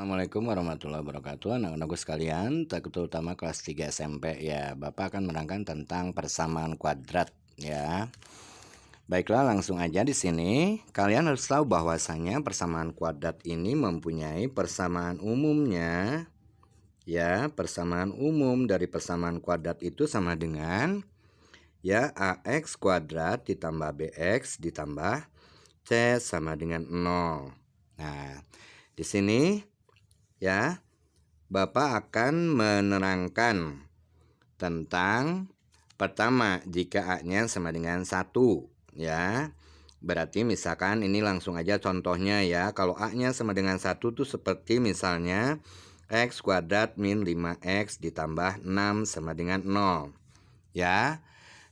Assalamualaikum warahmatullahi wabarakatuh. Anak-anakku sekalian, terutama kelas 3 SMP ya. Bapak akan menerangkan tentang persamaan kuadrat ya. Baiklah, langsung aja di sini. Kalian harus tahu bahwasanya persamaan kuadrat ini mempunyai persamaan umumnya. Ya, persamaan umum dari persamaan kuadrat itu sama dengan ya AX kuadrat ditambah BX ditambah C sama dengan 0. Nah, di sini ya, Bapak akan menerangkan tentang pertama jika A-nya sama dengan 1 ya. Berarti misalkan ini langsung aja contohnya ya. Kalau A-nya sama dengan 1 tuh seperti misalnya X kuadrat min 5X ditambah 6 sama dengan 0. Ya.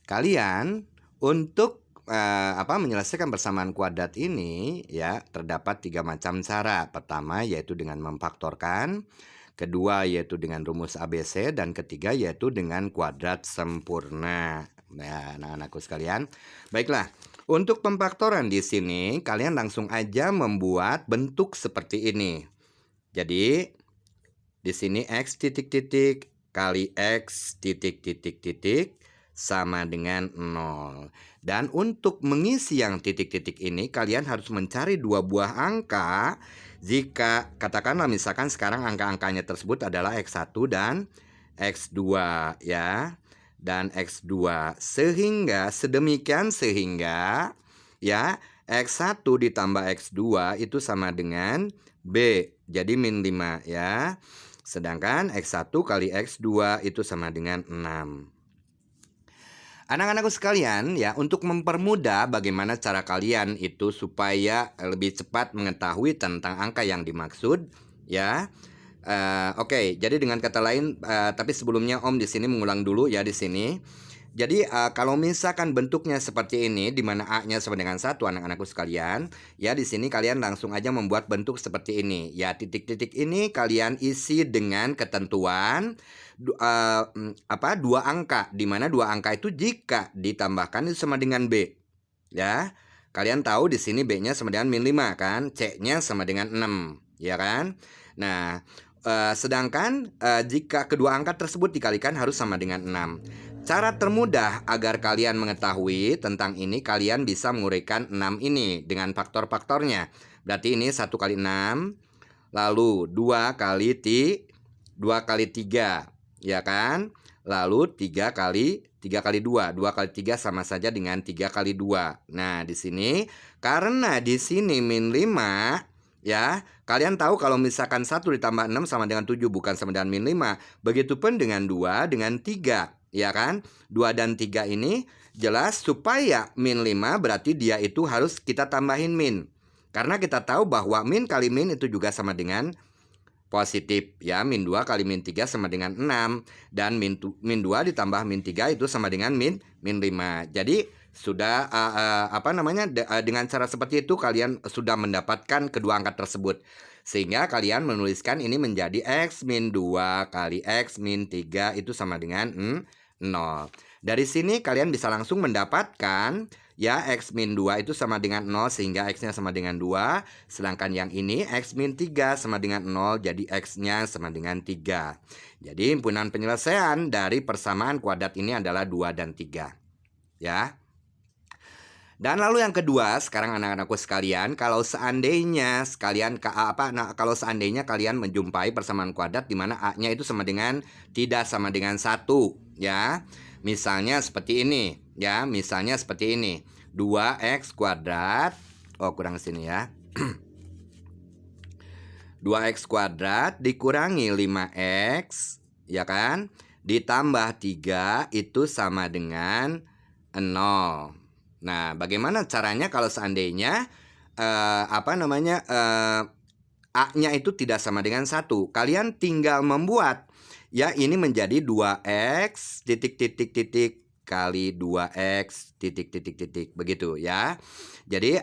Kalian untuk menyelesaikan persamaan kuadrat ini ya terdapat 3 macam cara. Pertama yaitu dengan memfaktorkan, kedua yaitu dengan rumus ABC, dan ketiga yaitu dengan kuadrat sempurna. Nah, anak-anakku sekalian, baiklah. Untuk pemfaktoran di sini kalian langsung aja membuat bentuk seperti ini. Jadi di sini X titik titik kali X titik titik titik sama dengan 0. Dan untuk mengisi yang titik-titik ini kalian harus mencari dua buah angka. Jika katakanlah misalkan sekarang angka-angkanya tersebut adalah X1 dan X2 ya. Dan X2 sehingga sedemikian sehingga ya X1 ditambah X2 itu sama dengan B. Jadi min 5 ya. Sedangkan X1 kali X2 itu sama dengan 6. Anak-anakku sekalian ya, untuk mempermudah bagaimana cara kalian itu supaya lebih cepat mengetahui tentang angka yang dimaksud ya. Oke, jadi dengan kata lain, tapi sebelumnya Om di sini mengulang dulu ya di sini. Jadi kalau misalkan bentuknya seperti ini, di mana A-nya sama dengan 1 anak-anakku sekalian, ya di sini kalian langsung aja membuat bentuk seperti ini. Ya titik-titik ini kalian isi dengan ketentuan dua angka, di mana dua angka itu jika ditambahkan itu sama dengan B. Ya. Kalian tahu di sini B-nya sama dengan min 5 kan, C-nya sama dengan 6, ya kan? Nah, sedangkan jika kedua angka tersebut dikalikan harus sama dengan 6. Cara termudah agar kalian mengetahui tentang ini, kalian bisa menguraikan 6 ini dengan faktor-faktornya. Berarti ini 1 kali 6, lalu 2 kali 3, ya kan? Lalu 3 kali 2. 2 kali 3 sama saja dengan 3 kali 2. Nah, di sini karena di sini min 5 ya, kalian tahu kalau misalkan 1 ditambah 6 sama dengan 7 bukan sama dengan min 5. Begitupun dengan 2 dengan 3, ya kan? 2 dan 3 ini jelas supaya min 5 berarti dia itu harus kita tambahin min. Karena kita tahu bahwa min kali min itu juga sama dengan positif ya, min 2 kali min 3 sama dengan 6 dan min 2 ditambah min 3 itu sama dengan min 5. Jadi sudah dengan cara seperti itu kalian sudah mendapatkan kedua angka tersebut. Sehingga kalian menuliskan ini menjadi X min 2 kali X min 3 itu sama dengan 0. Dari sini kalian bisa langsung mendapatkan ya X min 2 itu sama dengan 0 sehingga X-nya sama dengan 2. Sedangkan yang ini X min 3 sama dengan 0 jadi X-nya sama dengan 3. Jadi himpunan penyelesaian dari persamaan kuadrat ini adalah 2 dan 3. Ya. Dan lalu yang kedua, sekarang anak-anakku sekalian, kalau seandainya kalian menjumpai persamaan kuadrat di mana A-nya itu sama dengan tidak sama dengan 1 ya. Misalnya seperti ini ya, misalnya seperti ini. 2x kuadrat, kurang sini ya. 2x kuadrat dikurangi 5x ya kan, ditambah 3 itu sama dengan 0. Nah, bagaimana caranya kalau seandainya A-nya itu tidak sama dengan 1? Kalian tinggal membuat ya ini menjadi 2x titik titik titik kali 2x titik titik titik begitu ya. Jadi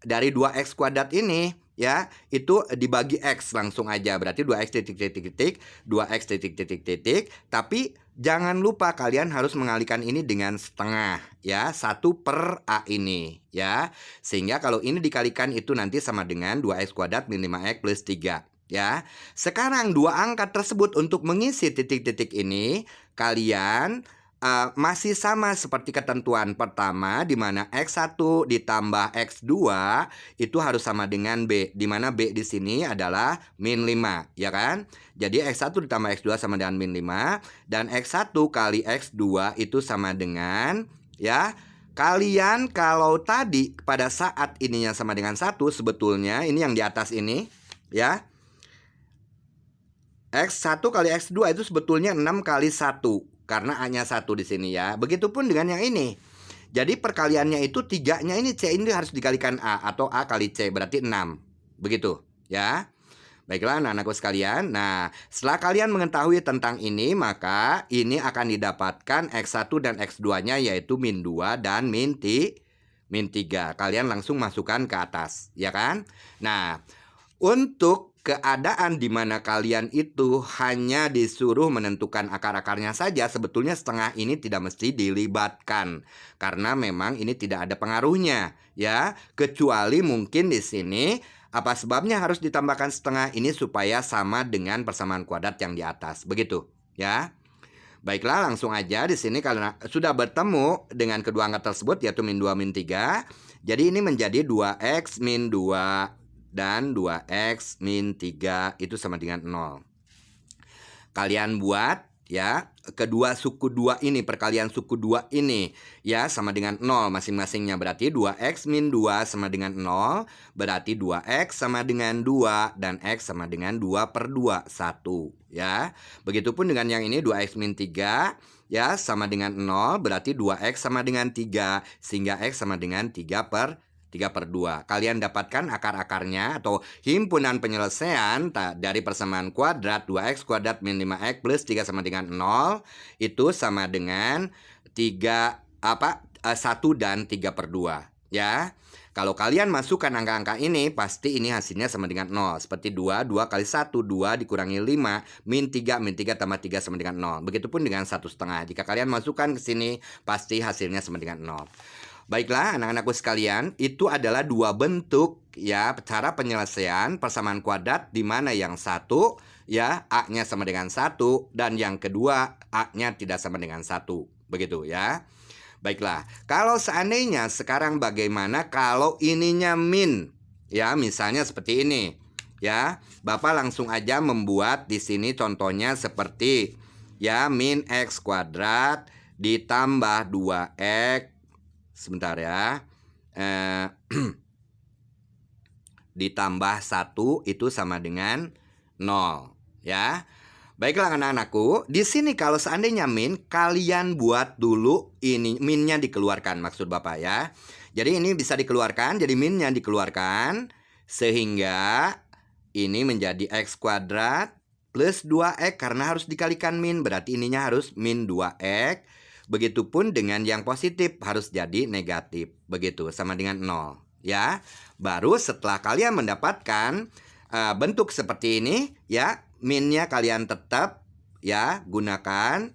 dari 2x kuadrat ini ya itu dibagi x langsung aja, berarti 2x titik titik titik 2x titik titik titik. Tapi jangan lupa kalian harus mengalihkan ini dengan setengah ya, 1 per A ini ya. Sehingga kalau ini dikalikan itu nanti sama dengan 2x kuadrat min 5x plus 3 Ya. Sekarang dua angka tersebut untuk mengisi titik-titik ini, kalian masih sama seperti ketentuan pertama di mana X1 ditambah X2 itu harus sama dengan B, di mana B di sini adalah min 5, ya kan? Jadi X1 ditambah X2 sama dengan min 5 dan X1 kali X2 itu sama dengan, ya, kalian kalau tadi pada saat ininya sama dengan 1, sebetulnya ini yang di atas ini, ya. X1 kali X2 itu sebetulnya 6 kali 1 karena A-nya 1 di sini, ya. Begitupun dengan yang ini. Jadi perkaliannya itu 3-nya ini C ini harus dikalikan A atau A kali C berarti 6. Begitu, ya. Baiklah anak-anakku sekalian. Nah, setelah kalian mengetahui tentang ini, maka ini akan didapatkan X1 dan X2-nya yaitu min 2 dan min 3. Kalian langsung masukkan ke atas, ya kan? Nah, untuk keadaan di mana kalian itu hanya disuruh menentukan akar-akarnya saja, sebetulnya setengah ini tidak mesti dilibatkan karena memang ini tidak ada pengaruhnya, ya. Kecuali mungkin di sini apa sebabnya harus ditambahkan setengah ini supaya sama dengan persamaan kuadrat yang di atas, begitu, ya. Baiklah, langsung aja di sini karena sudah bertemu dengan kedua angka tersebut yaitu min 2 min 3. Jadi ini menjadi 2x min 2 dan 2x min 3 itu sama dengan 0. Kalian buat, ya, kedua suku 2 ini, perkalian suku 2 ini, ya, sama dengan 0 masing-masingnya. Berarti 2x min 2 sama dengan 0. Berarti 2x sama dengan 2 dan x sama dengan 2 per 2, 1, ya. Begitupun dengan yang ini 2x min 3, ya, sama dengan 0. Berarti 2x sama dengan 3 sehingga x sama dengan 3 per 2. Kalian dapatkan akar-akarnya atau himpunan penyelesaian dari persamaan kuadrat 2x kuadrat min 5x plus 3 sama dengan 0 itu sama dengan 1 dan 3 per 2, ya. Kalau kalian masukkan angka-angka ini, pasti ini hasilnya sama dengan 0. Seperti 2 kali 1, 2 dikurangi 5, min 3 tambah 3 sama dengan 0. Begitupun dengan 1,5. Jika kalian masukkan ke sini, pasti hasilnya sama dengan 0. Baiklah anak-anakku sekalian, itu adalah dua bentuk, ya, cara penyelesaian persamaan kuadrat di mana yang satu, ya, A-nya sama dengan 1 dan yang kedua A-nya tidak sama dengan 1. Begitu, ya. Baiklah, kalau seandainya sekarang bagaimana kalau ininya min, ya, misalnya seperti ini, ya. Bapak langsung aja membuat di sini contohnya seperti, ya, min x kuadrat ditambah 2x, sebentar ya, ditambah 1 itu sama dengan 0, ya. Baiklah anak-anakku, di sini kalau seandainya min, kalian buat dulu ini minnya dikeluarkan maksud Bapak, ya. Jadi ini bisa dikeluarkan, jadi minnya dikeluarkan sehingga ini menjadi x kuadrat plus 2x karena harus dikalikan min, berarti ininya harus min 2x. Begitupun dengan yang positif harus jadi negatif, begitu, sama dengan 0, ya. Baru setelah kalian mendapatkan bentuk seperti ini, ya, minnya kalian tetap, ya, gunakan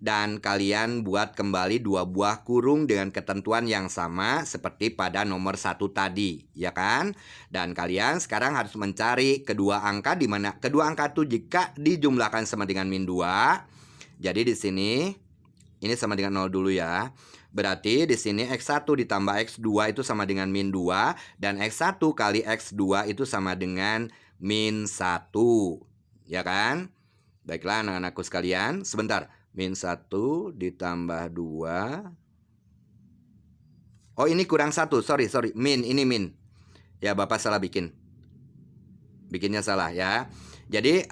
dan kalian buat kembali 2 buah kurung dengan ketentuan yang sama seperti pada nomor 1 tadi, ya kan? Dan kalian sekarang harus mencari kedua angka di mana kedua angka itu jika dijumlahkan sama dengan min 2. Jadi di sini ini sama dengan 0 dulu, ya. Berarti di sini X1 ditambah X2 itu sama dengan min 2 dan X1 kali X2 itu sama dengan min 1, ya kan? Baiklah anak-anakku sekalian, sebentar. Min 1 ditambah 2. Oh, ini kurang 1. Sorry. Min, ini min. Ya, Bapak salah bikinnya salah, ya. Jadi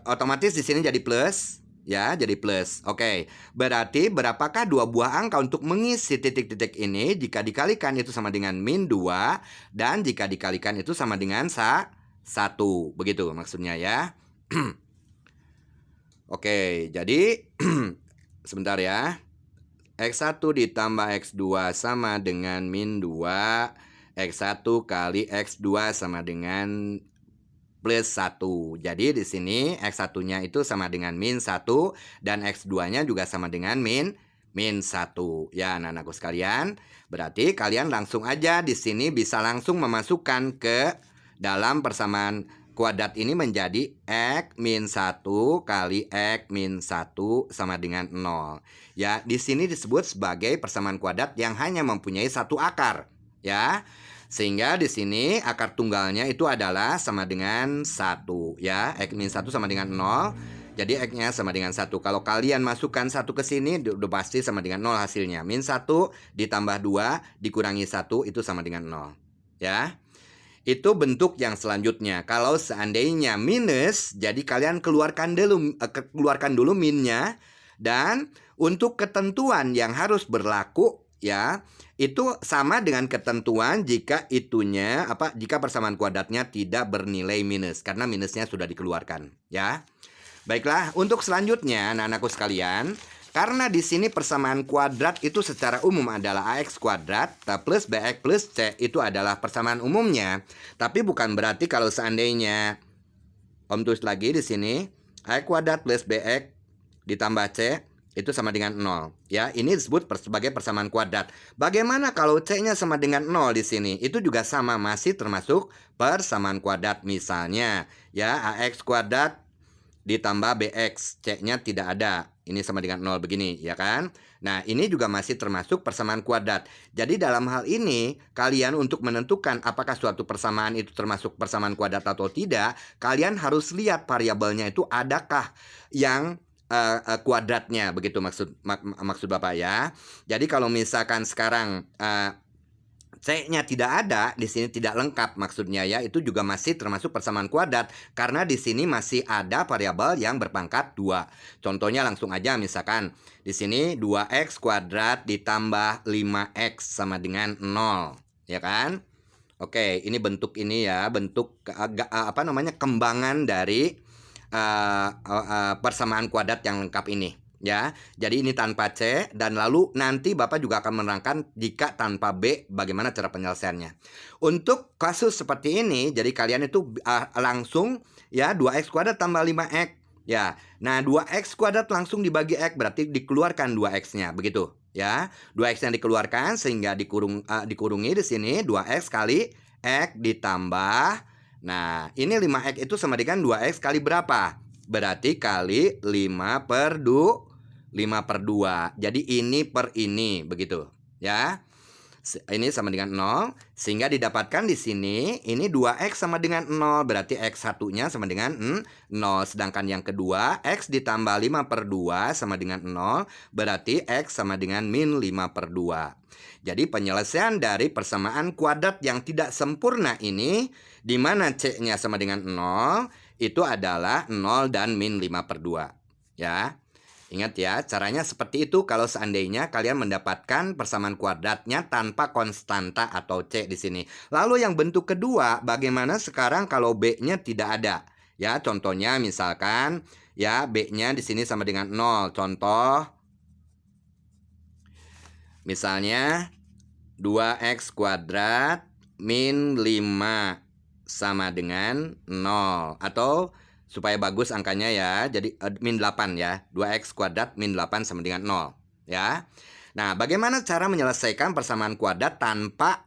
otomatis di sini jadi plus. Ya, jadi plus. Oke, berarti berapakah 2 buah angka untuk mengisi titik-titik ini? Jika dikalikan itu sama dengan min 2 dan jika dikalikan itu sama dengan 1. Begitu maksudnya, ya. Oke, jadi sebentar ya. X1 ditambah X2 sama dengan min 2. X1 kali X2 sama dengan plus 1. Jadi di sini X1-nya itu sama dengan min 1 dan X2-nya juga sama dengan min 1. Ya, anak-anakku sekalian, berarti kalian langsung aja di sini bisa langsung memasukkan ke dalam persamaan kuadrat ini menjadi X min 1 kali X min 1 sama dengan 0. Ya, di sini disebut sebagai persamaan kuadrat yang hanya mempunyai satu akar. Ya, sehingga di sini akar tunggalnya itu adalah sama dengan 1. Ya, X min 1 sama dengan 0. Jadi X-nya sama dengan 1. Kalau kalian masukkan 1 ke sini, udah pasti sama dengan 0 hasilnya. Min 1 ditambah 2 dikurangi 1 itu sama dengan 0. Ya. Itu bentuk yang selanjutnya. Kalau seandainya minus, jadi kalian keluarkan dulu minnya. Dan untuk ketentuan yang harus berlaku, ya, itu sama dengan ketentuan jika jika persamaan kuadratnya tidak bernilai minus, karena minusnya sudah dikeluarkan, ya. Baiklah, untuk selanjutnya, anak-anakku sekalian, karena di sini persamaan kuadrat itu secara umum adalah AX kuadrat plus BX plus C itu adalah persamaan umumnya. Tapi bukan berarti kalau seandainya Om tulis lagi di sini AX kuadrat plus BX ditambah C itu sama dengan 0. Ya, ini disebut sebagai persamaan kuadrat. Bagaimana kalau C-nya sama dengan 0 di sini? Itu juga sama, masih termasuk persamaan kuadrat. Misalnya, ya, AX kuadrat ditambah BX, C-nya tidak ada. Ini sama dengan 0 begini, ya kan? Nah, ini juga masih termasuk persamaan kuadrat. Jadi dalam hal ini, kalian untuk menentukan apakah suatu persamaan itu termasuk persamaan kuadrat atau tidak, kalian harus lihat variabelnya itu adakah yang kuadratnya, begitu maksud Bapak ya. Jadi kalau misalkan sekarang C-nya tidak ada, di sini tidak lengkap maksudnya ya, itu juga masih termasuk persamaan kuadrat karena di sini masih ada variabel yang berpangkat 2. Contohnya langsung aja, misalkan di sini 2x kuadrat ditambah 5x sama dengan 0, ya kan? Oke, ini bentuk ini ya, bentuk kembangan dari persamaan kuadrat yang lengkap ini. Ya, jadi ini tanpa C, dan lalu nanti Bapak juga akan menerangkan jika tanpa B bagaimana cara penyelesaiannya. Untuk kasus seperti ini, jadi kalian itu langsung ya 2x kuadrat tambah 5x. Ya, nah 2x kuadrat langsung dibagi x berarti dikeluarkan 2x-nya, begitu. Ya, 2x yang dikeluarkan sehingga dikurungi di sini 2x kali x ditambah. Nah, ini 5x itu sama dengan 2x kali berapa? Berarti kali 5/2. Jadi ini per ini, begitu ya. Ini sama dengan 0, sehingga didapatkan di sini ini 2x sama dengan 0, berarti x satunya sama dengan 0. Sedangkan yang kedua x ditambah 5/2 sama dengan 0, berarti x sama dengan min 5/2. Jadi penyelesaian dari persamaan kuadrat yang tidak sempurna ini, di mana C-nya sama dengan 0, itu adalah 0 dan min 5/2. Ya. Ingat ya, caranya seperti itu kalau seandainya kalian mendapatkan persamaan kuadratnya tanpa konstanta atau C di sini. Lalu yang bentuk kedua, bagaimana sekarang kalau B-nya tidak ada? Ya, contohnya misalkan ya B-nya di sini sama dengan 0. Contoh misalnya 2x kuadrat min 5 sama dengan 0, atau supaya bagus angkanya ya, jadi min 8 ya. 2x kuadrat min 8 sama dengan 0 ya. Nah, bagaimana cara menyelesaikan persamaan kuadrat tanpa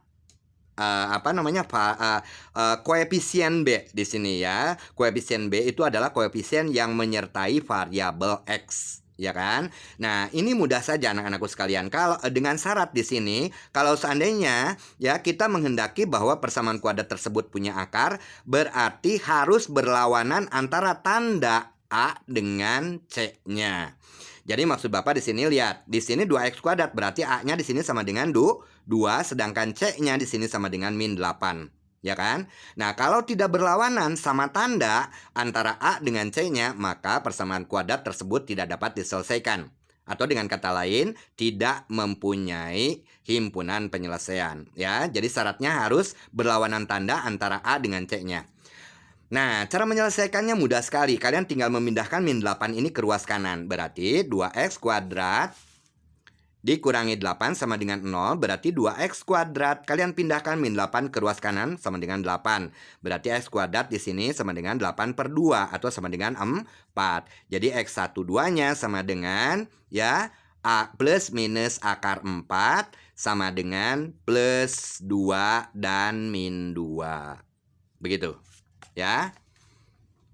koefisien B di sini ya. Koefisien B itu adalah koefisien yang menyertai variabel X, ya kan? Nah, ini mudah saja anak-anakku sekalian. Kalau dengan syarat di sini, kalau seandainya ya kita menghendaki bahwa persamaan kuadrat tersebut punya akar, berarti harus berlawanan antara tanda A dengan C-nya. Jadi maksud Bapak di sini lihat, di sini 2x kuadrat berarti A-nya di sini sama dengan 2, sedangkan C-nya di sini sama dengan min 8. Ya kan? Nah, kalau tidak berlawanan sama tanda antara A dengan C-nya, maka persamaan kuadrat tersebut tidak dapat diselesaikan. Atau dengan kata lain, tidak mempunyai himpunan penyelesaian. Ya, jadi syaratnya harus berlawanan tanda antara A dengan C-nya. Nah, cara menyelesaikannya mudah sekali. Kalian tinggal memindahkan min 8 ini ke ruas kanan. Berarti 2x kuadrat dikurangi 8 sama dengan 0, berarti 2x kuadrat. Kalian pindahkan min 8 ke ruas kanan sama dengan 8. Berarti x kuadrat di sini sama dengan 8/2 atau sama dengan 4. Jadi x12-nya sama dengan ya A plus minus akar 4 sama dengan plus 2 dan min 2. Begitu. Ya.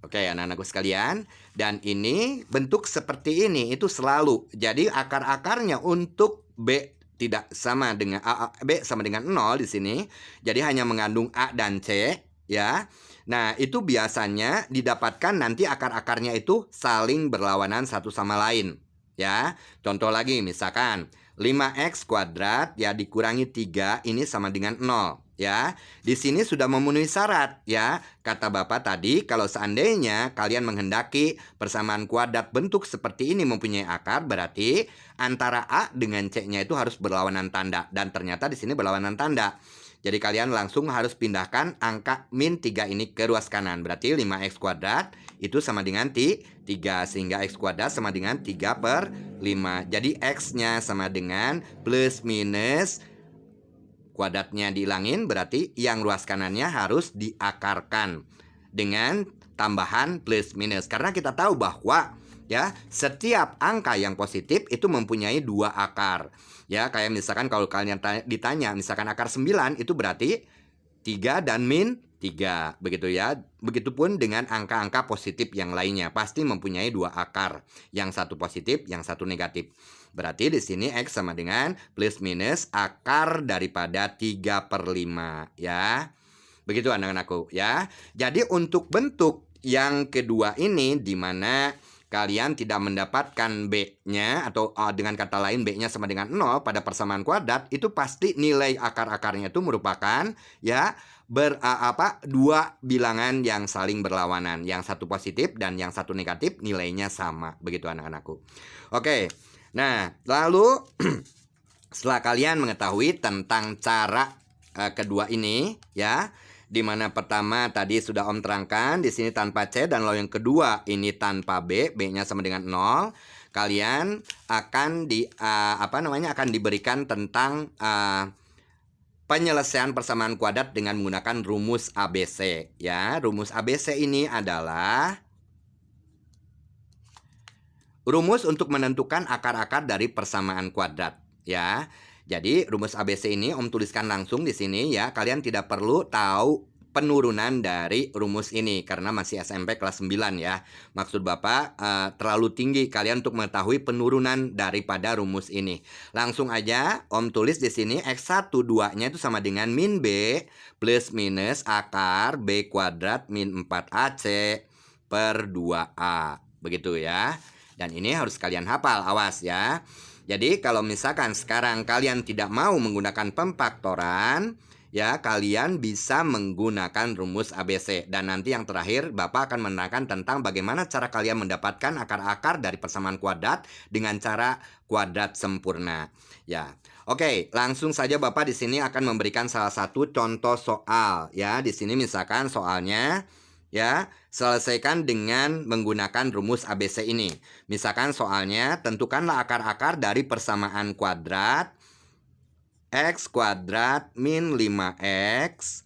Oke, anak-anakku sekalian. Dan ini bentuk seperti ini, itu selalu. Jadi akar-akarnya untuk B tidak sama dengan B sama dengan 0 di sini. Jadi hanya mengandung A dan C, ya. Nah, itu biasanya didapatkan nanti akar-akarnya itu saling berlawanan satu sama lain, ya. Contoh lagi, misalkan 5x kuadrat ya dikurangi 3 ini sama dengan 0. Ya, di sini sudah memenuhi syarat ya. Kata Bapak tadi, kalau seandainya kalian menghendaki persamaan kuadrat bentuk seperti ini mempunyai akar, berarti antara A dengan C-nya itu harus berlawanan tanda. Dan ternyata di sini berlawanan tanda. Jadi kalian langsung harus pindahkan angka min 3 ini ke ruas kanan. Berarti 5x kuadrat itu sama dengan 3. Sehingga x kuadrat sama dengan 3/5. Jadi x-nya sama dengan plus minus kuadratnya dihilangin, berarti yang ruas kanannya harus diakarkan dengan tambahan plus minus. Karena kita tahu bahwa ya setiap angka yang positif itu mempunyai 2 akar. Ya, kayak misalkan kalau kalian ditanya misalkan akar 9 itu berarti 3 dan min 3. Begitu ya. Begitupun dengan angka-angka positif yang lainnya. Pasti mempunyai 2 akar. Yang satu positif, yang satu negatif. Berarti di sini X sama dengan plus minus akar daripada 3/5 ya. Begitu anak-anakku ya. Jadi untuk bentuk yang kedua ini di mana kalian tidak mendapatkan B-nya atau dengan kata lain B-nya sama dengan 0 pada persamaan kuadrat, itu pasti nilai akar-akarnya itu merupakan ya dua bilangan yang saling berlawanan. Yang satu positif dan yang satu negatif nilainya sama. Begitu anak-anakku. Oke. Nah, lalu setelah kalian mengetahui tentang cara kedua ini ya, di mana pertama tadi sudah Om terangkan di sini tanpa C, dan lalu yang kedua ini tanpa B, B-nya sama dengan 0. Kalian akan akan diberikan tentang penyelesaian persamaan kuadrat dengan menggunakan rumus ABC ya. Rumus ABC ini adalah rumus untuk menentukan akar-akar dari persamaan kuadrat ya. Jadi rumus ABC ini Om tuliskan langsung di sini ya. Kalian tidak perlu tahu penurunan dari rumus ini karena masih SMP kelas 9 ya. Maksud Bapak terlalu tinggi kalian untuk mengetahui penurunan daripada rumus ini. Langsung aja Om tulis di sini X1 2-nya itu sama dengan min B plus minus akar B kuadrat min 4AC per 2A. Begitu ya. Dan ini harus kalian hafal, awas ya. Jadi kalau misalkan sekarang kalian tidak mau menggunakan pemfaktoran, ya kalian bisa menggunakan rumus ABC. Dan nanti yang terakhir Bapak akan menerangkan tentang bagaimana cara kalian mendapatkan akar-akar dari persamaan kuadrat dengan cara kuadrat sempurna. Ya. Oke, langsung saja Bapak di sini akan memberikan salah satu contoh soal ya. Di sini misalkan soalnya ya, selesaikan dengan menggunakan rumus ABC ini. Misalkan soalnya, tentukanlah akar-akar dari persamaan kuadrat X kuadrat min 5X.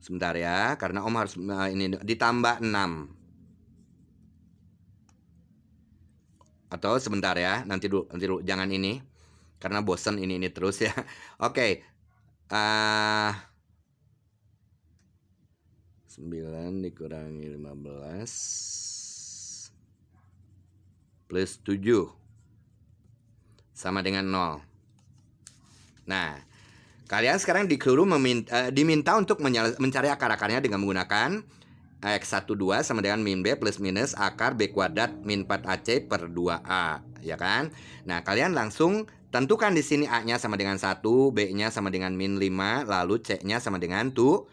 Sebentar ya, karena Om harus ini ditambah 6. Atau sebentar ya, nanti dulu jangan ini. Karena bosen ini terus ya. Oke. 9 dikurangi 15 plus 7 sama dengan 0. Nah, kalian sekarang diminta untuk mencari akar-akarnya dengan menggunakan X12 sama dengan min B plus minus akar B kuadrat min 4AC per 2A, ya kan? Nah, kalian langsung tentukan di sini A-nya sama dengan 1, B-nya sama dengan min 5, lalu C-nya sama dengan 7.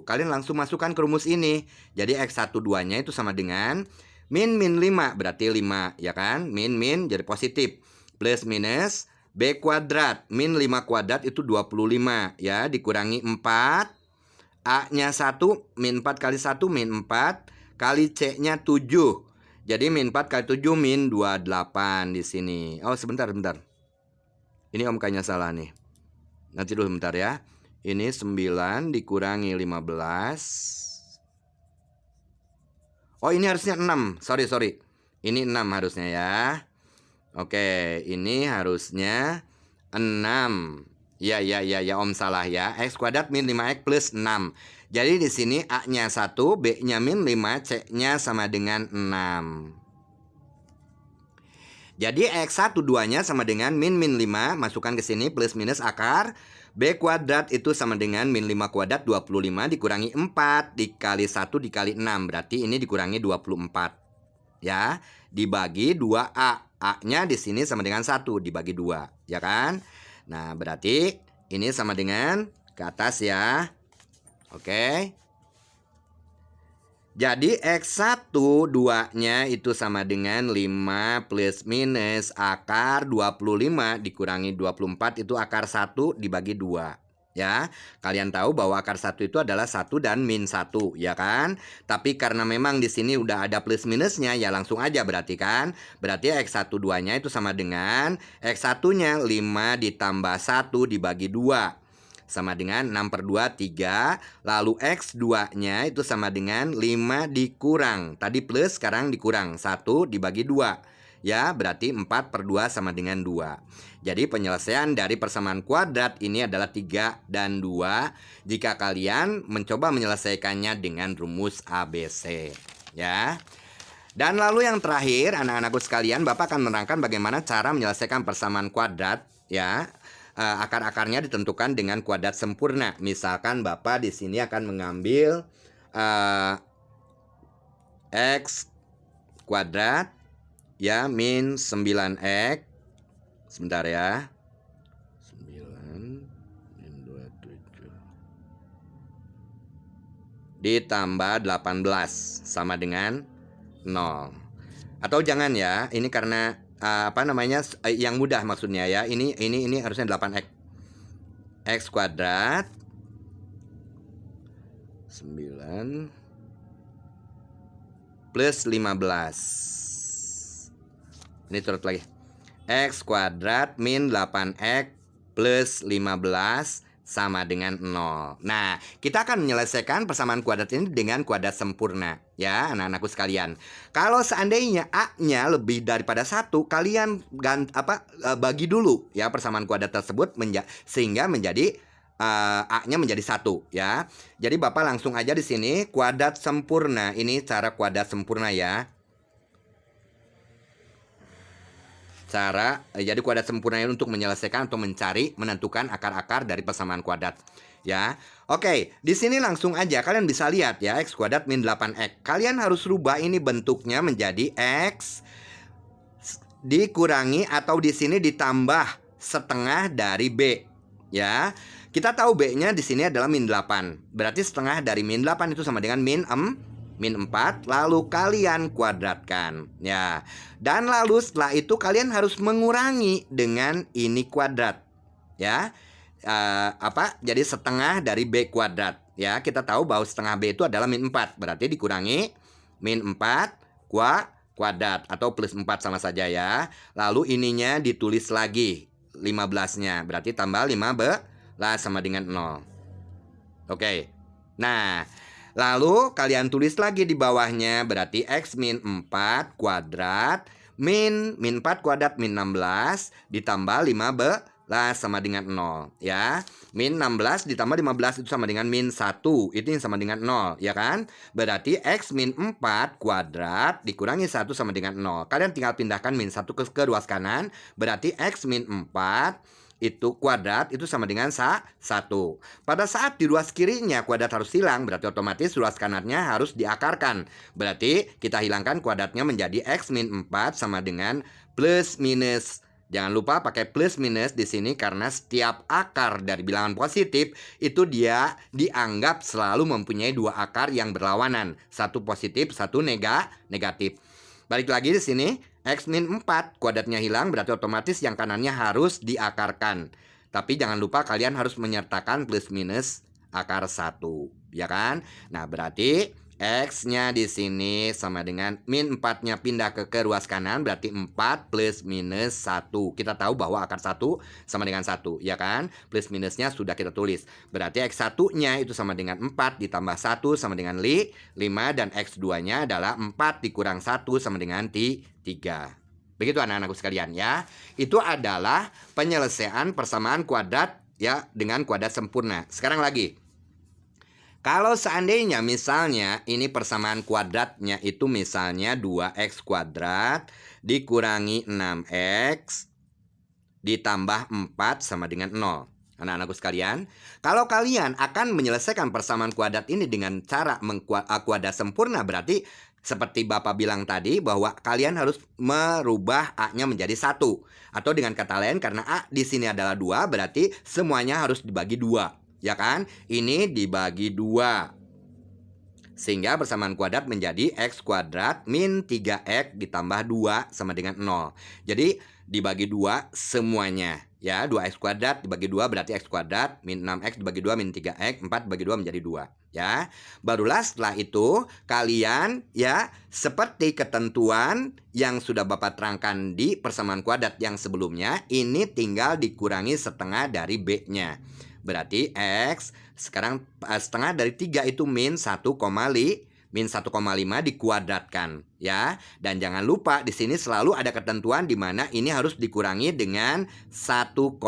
Kalian langsung masukkan ke rumus ini. Jadi X12-nya itu sama dengan min 5, berarti 5, ya kan? Min jadi positif. Plus minus B kuadrat, min 5 kuadrat itu 25, ya. Dikurangi 4. A-nya 1, min 4 kali 1, min 4. Kali C-nya 7. Jadi min 4 kali 7, min 28 di sini. Oh, sebentar. Ini Om kayaknya salah nih. Nanti dulu bentar ya. Ini 9 dikurangi 15. Oh, ini harusnya 6. Sorry. Ini 6 harusnya ya. Oke, ini harusnya 6. Ya, Om salah ya. X kuadrat min 5X plus 6. Jadi di sini A-nya 1, B-nya min 5, C-nya sama dengan 6. Jadi X1 2-nya sama dengan min 5, masukkan ke sini plus minus akar. B kuadrat itu sama dengan min 5 kuadrat 25 dikurangi 4 dikali 1 dikali 6. Berarti ini dikurangi 24. Ya, dibagi 2A. A-nya di sini sama dengan 1 dibagi 2, ya kan? Nah, berarti ini sama dengan ke atas ya. Oke. Jadi X1 2-nya itu sama dengan 5 plus minus akar 25 dikurangi 24 itu akar 1 dibagi 2. Ya, kalian tahu bahwa akar 1 itu adalah 1 dan min 1, ya kan? Tapi karena memang di sini udah ada plus minusnya, ya langsung aja berarti kan? Berarti X1 2-nya itu sama dengan X1-nya 5 ditambah 1 dibagi 2. Sama dengan 6 per 2, 3. Lalu X2-nya itu sama dengan 5 dikurang. Tadi plus, sekarang dikurang. 1 dibagi 2. Ya, berarti 4 per 2 sama dengan 2. Jadi penyelesaian dari persamaan kuadrat ini adalah 3 dan 2. Jika kalian mencoba menyelesaikannya dengan rumus ABC. Ya. Dan lalu yang terakhir, anak-anakku sekalian, Bapak akan menerangkan bagaimana cara menyelesaikan persamaan kuadrat. Ya. Akar-akarnya ditentukan dengan kuadrat sempurna. Misalkan Bapak di sini akan mengambil X kuadrat ya min 9X. Sebentar ya. 9 min 27 ditambah 18 sama dengan 0. Atau jangan ya, ini karena yang mudah maksudnya ya. Ini harusnya 8x. X kuadrat 9 plus 15. Ini turut lagi. X kuadrat min 8x plus 15 sama dengan 0. Nah, kita akan menyelesaikan persamaan kuadrat ini dengan kuadrat sempurna. Ya, anak-anakku sekalian. Kalau seandainya A-nya lebih daripada 1, kalian bagi dulu ya persamaan kuadrat tersebut sehingga menjadi A-nya menjadi 1 ya. Jadi Bapak langsung aja di sini kuadrat sempurna. Ini cara kuadrat sempurna ya. Jadi kuadrat sempurna untuk menyelesaikan atau menentukan akar-akar dari persamaan kuadrat ya. Oke, di sini langsung aja kalian bisa lihat ya, X kuadrat min 8x. Kalian harus rubah ini bentuknya menjadi X dikurangi atau di sini ditambah setengah dari B ya. Kita tahu B-nya di sini adalah min 8. Berarti setengah dari min 8 itu sama dengan min 4, lalu kalian kuadratkan ya. Dan lalu setelah itu kalian harus mengurangi dengan ini kuadrat ya. Jadi setengah dari B kuadrat ya. Kita tahu bahwa setengah B itu adalah min 4. Berarti dikurangi min 4 kuadrat atau plus 4 sama saja ya. Lalu ininya ditulis lagi 15-nya. Berarti tambah 15 sama dengan 0. Oke. Nah, lalu kalian tulis lagi di bawahnya, berarti X min 4 kuadrat min 4 kuadrat min 16 ditambah 15 sama dengan 0 ya. Min 16 ditambah 15 itu sama dengan min 1. Itu yang sama dengan 0 ya kan. Berarti X min 4 kuadrat dikurangi 1 sama dengan 0. Kalian tinggal pindahkan min 1 ke ruas kanan. Berarti X min 4 itu kuadrat itu sama dengan 1. Pada saat di ruas kirinya kuadrat harus hilang, berarti otomatis ruas kanannya harus diakarkan. Berarti kita hilangkan kuadratnya menjadi X min 4 sama dengan plus minus. Jangan lupa pakai plus minus di sini karena setiap akar dari bilangan positif itu dia dianggap selalu mempunyai dua akar yang berlawanan. Satu positif, satu negatif. Balik lagi di sini. X min 4 kuadratnya hilang, berarti otomatis yang kanannya harus diakarkan. Tapi jangan lupa kalian harus menyertakan plus minus akar 1, ya kan? Nah, berarti X-nya di sini sama dengan min 4-nya pindah ke ruas kanan, berarti 4 plus minus 1. Kita tahu bahwa akar 1 sama dengan 1, ya kan? Plus minusnya sudah kita tulis. Berarti X1-nya itu sama dengan 4 ditambah 1 sama dengan 5, dan X2-nya adalah 4 dikurang 1 sama dengan 3. Begitu anak-anakku sekalian ya. Itu adalah penyelesaian persamaan kuadrat ya dengan kuadrat sempurna. Sekarang lagi. Kalau seandainya misalnya ini persamaan kuadratnya itu misalnya 2x kuadrat dikurangi 6x ditambah 4 sama dengan 0. Anak-anakku sekalian, kalau kalian akan menyelesaikan persamaan kuadrat ini dengan cara kuadrat sempurna, berarti seperti Bapak bilang tadi bahwa kalian harus merubah A-nya menjadi 1. Atau dengan kata lain, karena A di sini adalah 2, berarti semuanya harus dibagi 2. Ya kan? Ini dibagi 2. Sehingga persamaan kuadrat menjadi x kuadrat min 3x ditambah 2 sama dengan 0. Jadi dibagi 2 semuanya. Ya, 2x kuadrat dibagi 2 berarti x kuadrat min 6x dibagi 2 min 3x, 4 dibagi 2 menjadi 2. Ya, barulah setelah itu kalian ya seperti ketentuan yang sudah Bapak terangkan di persamaan kuadrat yang sebelumnya, ini tinggal dikurangi setengah dari B-nya. Berarti X sekarang setengah dari 3 itu min 1,5 dikuadratkan ya. Dan jangan lupa di sini selalu ada ketentuan di mana ini harus dikurangi dengan 1,5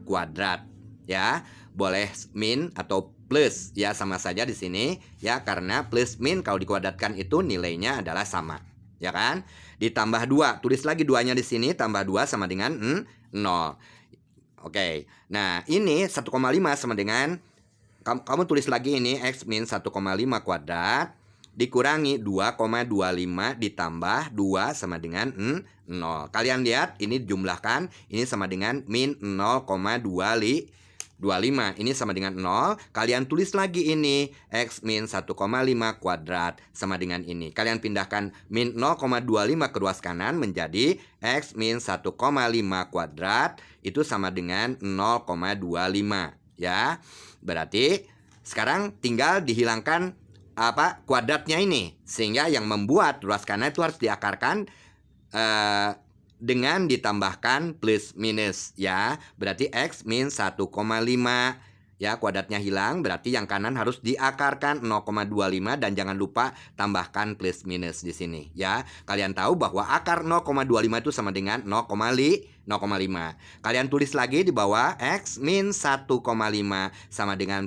kuadrat ya. Boleh min atau plus ya, sama saja di sini ya, karena plus min kalau dikuadratkan itu nilainya adalah sama ya kan. Ditambah 2, tulis lagi 2-nya di sini, tambah 2 sama dengan 0. Oke, nah ini 1,5 sama dengan, kamu tulis lagi ini x min 1,5 kuadrat dikurangi 2,25 ditambah 2 sama dengan 0. Kalian lihat ini dijumlahkan, ini sama dengan min 0,25. Ini sama dengan 0. Kalian tulis lagi ini x min 1,5 kuadrat sama dengan ini. Kalian pindahkan min 0,25 ke ruas kanan menjadi x min 1,5 kuadrat itu sama dengan 0,25 ya. Berarti sekarang tinggal dihilangkan kuadratnya ini, sehingga yang membuat ruas kanan itu harus diakarkan dengan ditambahkan plus minus ya. Berarti x min 1,5 ya, kuadratnya hilang, berarti yang kanan harus diakarkan 0,25 dan jangan lupa tambahkan plus minus di sini ya. Kalian tahu bahwa akar 0,25 itu sama dengan 0,5. Kalian tulis lagi di bawah x min 1,5 sama dengan plus